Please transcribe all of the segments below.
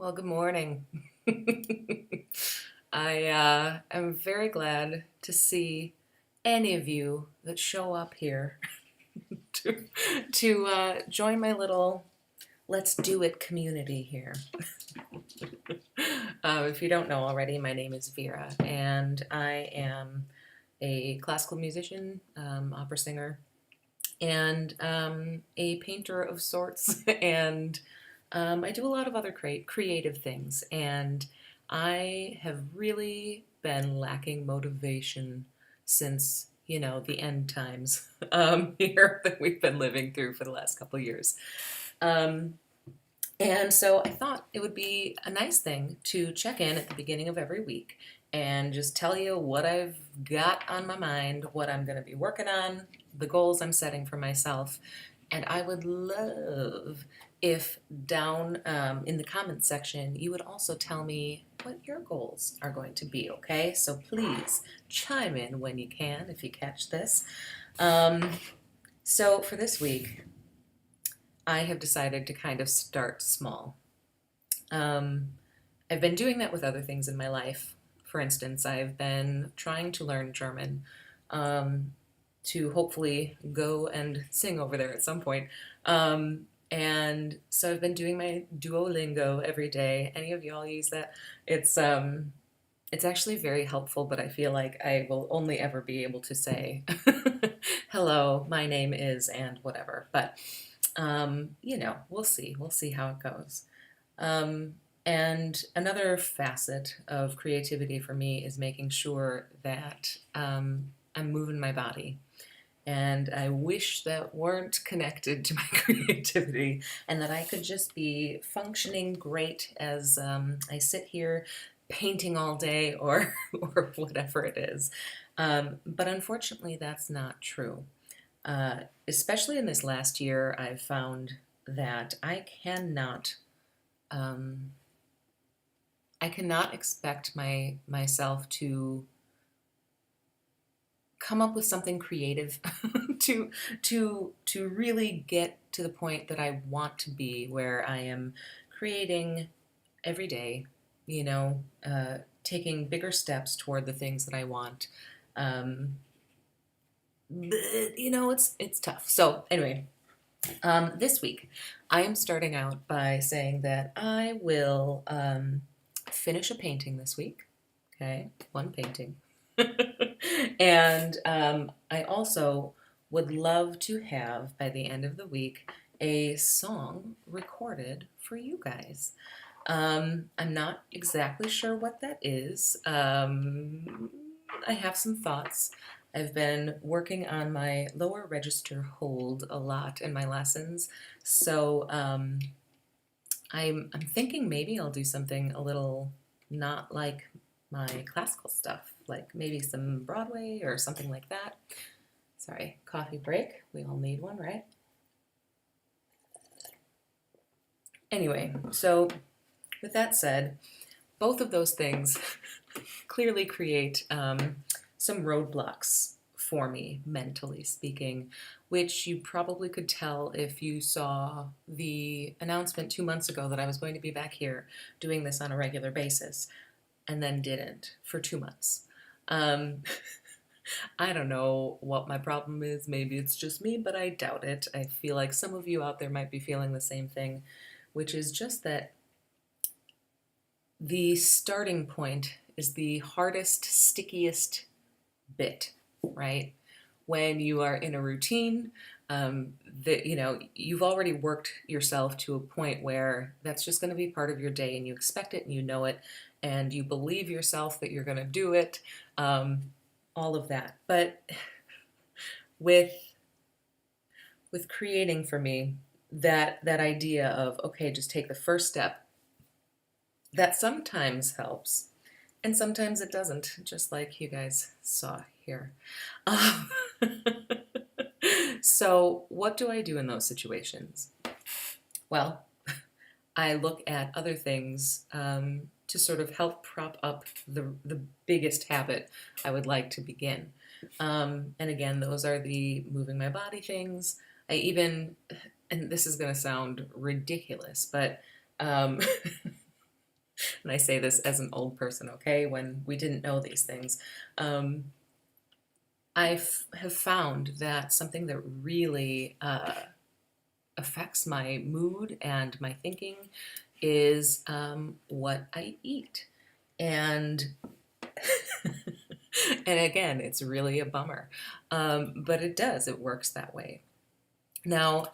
Well, good morning. I am very glad to see any of you that show up here to join my little Let's Do It community here. If you don't know already, my name is Vera, and I am a classical musician, opera singer, and a painter of sorts, and I do a lot of other creative things, and I have really been lacking motivation since, the end times here that we've been living through for the last couple of years. Um, and so I thought it would be a nice thing to check in at the beginning of every week and just tell you what I've got on my mind, what I'm going to be working on, the goals I'm setting for myself. And I would love if down in the comments section you would also tell me what your goals are going to be, okay? So please chime in when you can if you catch this. Um, so for this week, I have decided to kind of start small. Um, I've been doing that with other things in my life. For instance, I've been trying to learn German um, to hopefully go and sing over there at some point. And so I've been doing my Duolingo every day. Any of y'all use that? It's actually very helpful, but I feel like I will only ever be able to say, "Hello, my name is," and whatever. But we'll see. We'll see how it goes. Um, and another facet of creativity for me is making sure that I'm moving my body. And I wish that weren't connected to my creativity and that I could just be functioning great as I sit here painting all day or, or whatever it is. But unfortunately, that's not true. Especially in this last year, I've found that um, I cannot expect myself to come up with something creative to to really get to the point that I want to be, where I am creating every day, taking bigger steps toward the things that I want. Um, but, it's tough. So anyway, this week I am starting out by saying that I will finish a painting this week. Okay, one painting. And I also would love to have, by the end of the week, a song recorded for you guys. I'm not exactly sure what that is. I have some thoughts. I've been working on my lower register hold a lot in my lessons, so I'm thinking maybe I'll do something a little not like my classical stuff, like maybe some Broadway or something like that. Sorry, coffee break. We all need one, right? Anyway, so with that said, both of those things clearly create some roadblocks for me, mentally speaking, which you probably could tell if you saw the announcement 2 months ago that I was going to be back here doing this on a regular basis, and then didn't for 2 months. Um, I don't know what my problem is. Maybe it's just me, but I doubt it. I feel like some of you out there might be feeling the same thing, which is just that the starting point is the hardest, stickiest bit, right? When you are in a routine, that you've already worked yourself to a point where that's just going to be part of your day, and you expect it, and you know it, and you believe yourself that you're going to do it, all of that. But with creating for me, that idea of, okay, just take the first step, that sometimes helps, and sometimes it doesn't, just like you guys saw here. Um, so, what do I do in those situations? Well, I look at other things to sort of help prop up the biggest habit I would like to begin. And again, those are the moving my body things. I even, and this is going to sound ridiculous, but um, And I say this as an old person, okay, when we didn't know these things. Um, have found that something that really affects my mood and my thinking is what I eat. And and again, it's really a bummer, but it does. It works that way. Now,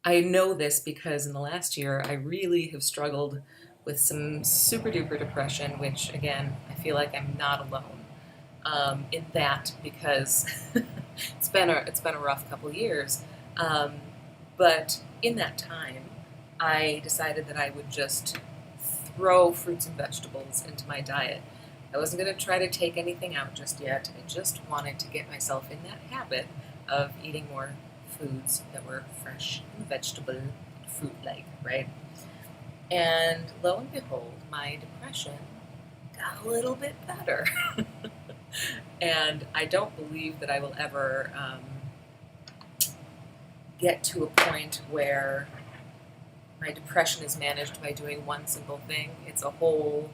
I know this because in the last year, I really have struggled with some super duper depression, which again, I feel like I'm not alone in that because it's been a rough couple years. Um, but in that time, I decided that I would just throw fruits and vegetables into my diet. I wasn't going to try to take anything out just yet. I just wanted to get myself in that habit of eating more foods that were fresh and vegetable, fruit-like, right? And lo and behold, my depression got a little bit better. And I don't believe that I will ever get to a point where my depression is managed by doing one simple thing. It's a whole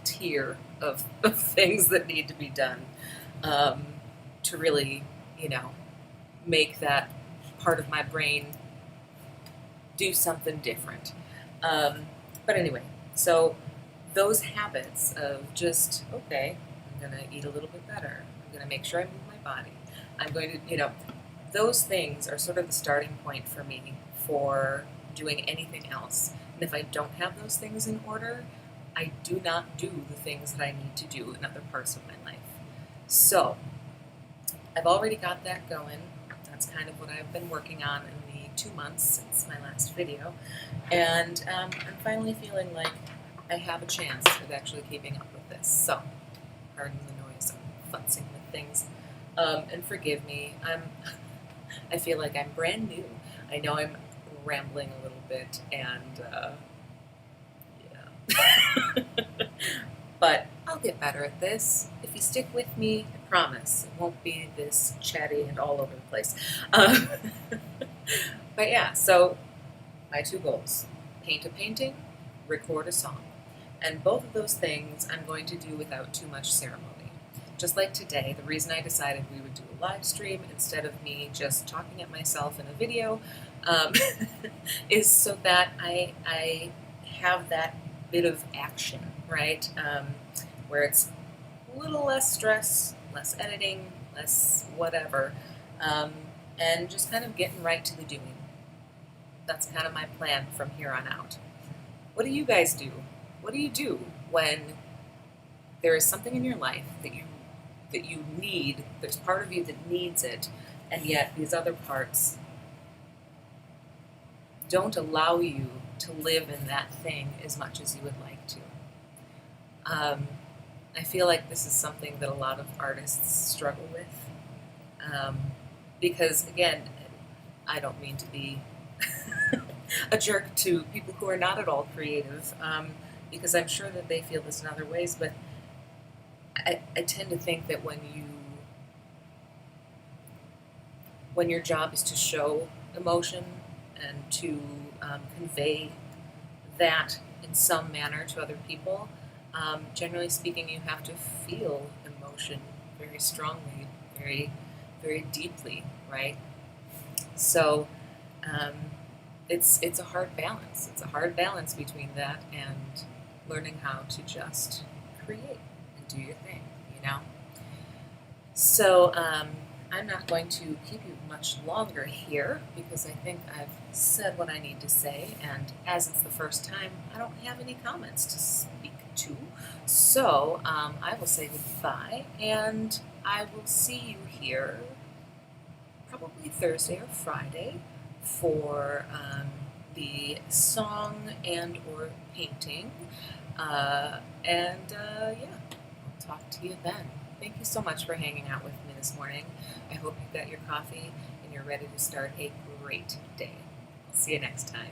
tier of things that need to be done um, to really, you know, make that part of my brain do something different. Um, but anyway, so those habits of just, okay, I'm going to eat a little bit better. I'm going to make sure I move my body. I'm going to, those things are sort of the starting point for me for doing anything else. And if I don't have those things in order, I do not do the things that I need to do in other parts of my life. So I've already got that going. That's kind of what I've been working on in the 2 months since my last video. And I'm finally feeling like I have a chance of actually keeping up with this. So, pardon the noise, I'm futzing with things. And forgive me, I feel like I'm brand new. I know I'm rambling a little bit, and yeah. But I'll get better at this. If you stick with me, I promise it won't be this chatty and all over the place. Um, but yeah, so my two goals: paint a painting, record a song. And both of those things I'm going to do without too much ceremony. Just like today, the reason I decided we would do a live stream instead of me just talking at myself in a video um, is so that I have that bit of action, right? Where it's a little less stress, less editing, less whatever, um, and just kind of getting right to the doing. That's kind of my plan from here on out. What do you guys do? What do you do when there is something in your life that you need, there's part of you that needs it, and yet these other parts don't allow you to live in that thing as much as you would like to? I feel like this is something that a lot of artists struggle with. Because, again, I don't mean to be a jerk to people who are not at all creative, because I'm sure that they feel this in other ways, but I tend to think that when your job is to show emotion and to convey that in some manner to other people, generally speaking, you have to feel emotion very strongly, very, very deeply, right? So it's a hard balance. It's a hard balance between that and learning how to just create and do your thing, you know? So I'm not going to keep you much longer here because I think I've said what I need to say, and as it's the first time, I don't have any comments to speak to. So I will say goodbye, and I will see you here probably Thursday or Friday for the song and or painting. Yeah, I'll talk to you then. Thank you so much for hanging out with me this morning. I hope you've got your coffee and you're ready to start a great day. I'll see you next time.